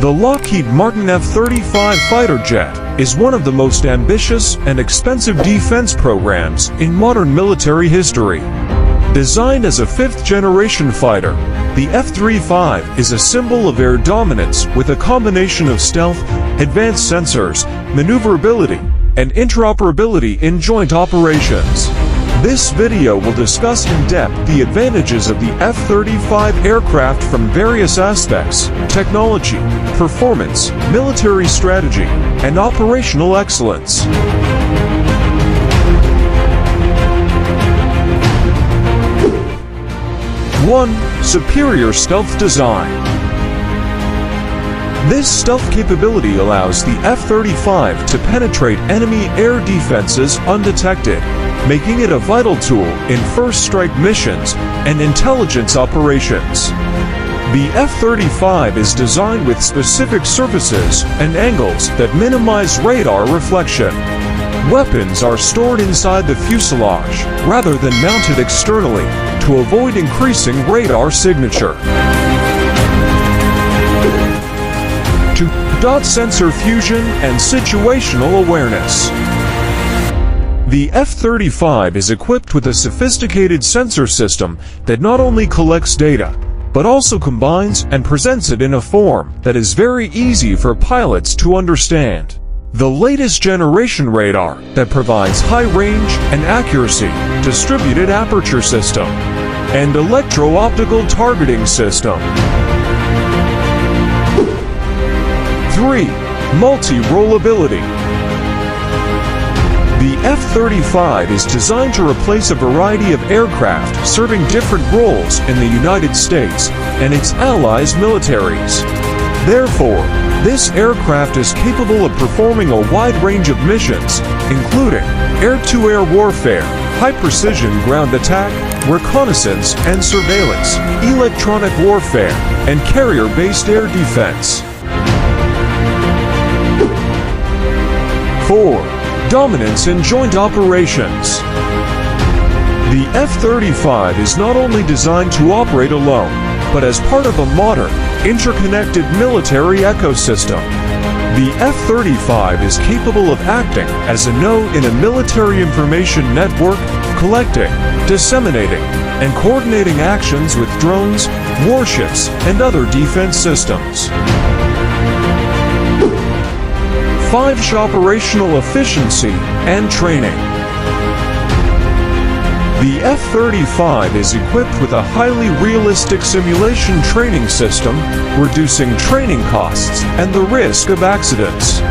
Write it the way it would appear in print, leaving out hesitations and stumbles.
The Lockheed Martin F-35 fighter jet is one of the most ambitious and expensive defense programs in modern military history. Designed as a fifth-generation fighter, the F-35 is a symbol of air dominance with a combination of stealth, advanced sensors, maneuverability, and interoperability in joint operations. This video will discuss in depth the advantages of the F-35 aircraft from various aspects: technology, performance, military strategy, and operational excellence. 1. Superior stealth design. This stealth capability allows the F-35 to penetrate enemy air defenses undetected, making it a vital tool in first strike missions and intelligence operations. The F-35 is designed with specific surfaces and angles that minimize radar reflection. Weapons are stored inside the fuselage rather than mounted externally to avoid increasing radar signature. 2. Dot sensor fusion and situational awareness. The F-35 is equipped with a sophisticated sensor system that not only collects data, but also combines and presents it in a form that is very easy for pilots to understand. The latest generation radar that provides high range and accuracy, distributed aperture system, and electro-optical targeting system. 3. Multi-rollability. The F-35 is designed to replace a variety of aircraft serving different roles in the United States and its allies' militaries. Therefore, this aircraft is capable of performing a wide range of missions, including air-to-air warfare, high-precision ground attack, reconnaissance and surveillance, electronic warfare, and carrier-based air defense. 4. Dominance in joint operations. The F-35 is not only designed to operate alone, but as part of a modern, interconnected military ecosystem. The F-35 is capable of acting as a node in a military information network, collecting, disseminating, and coordinating actions with drones, warships, and other defense systems. 5. Operational efficiency and training. The F-35 is equipped with a highly realistic simulation training system, reducing training costs and the risk of accidents.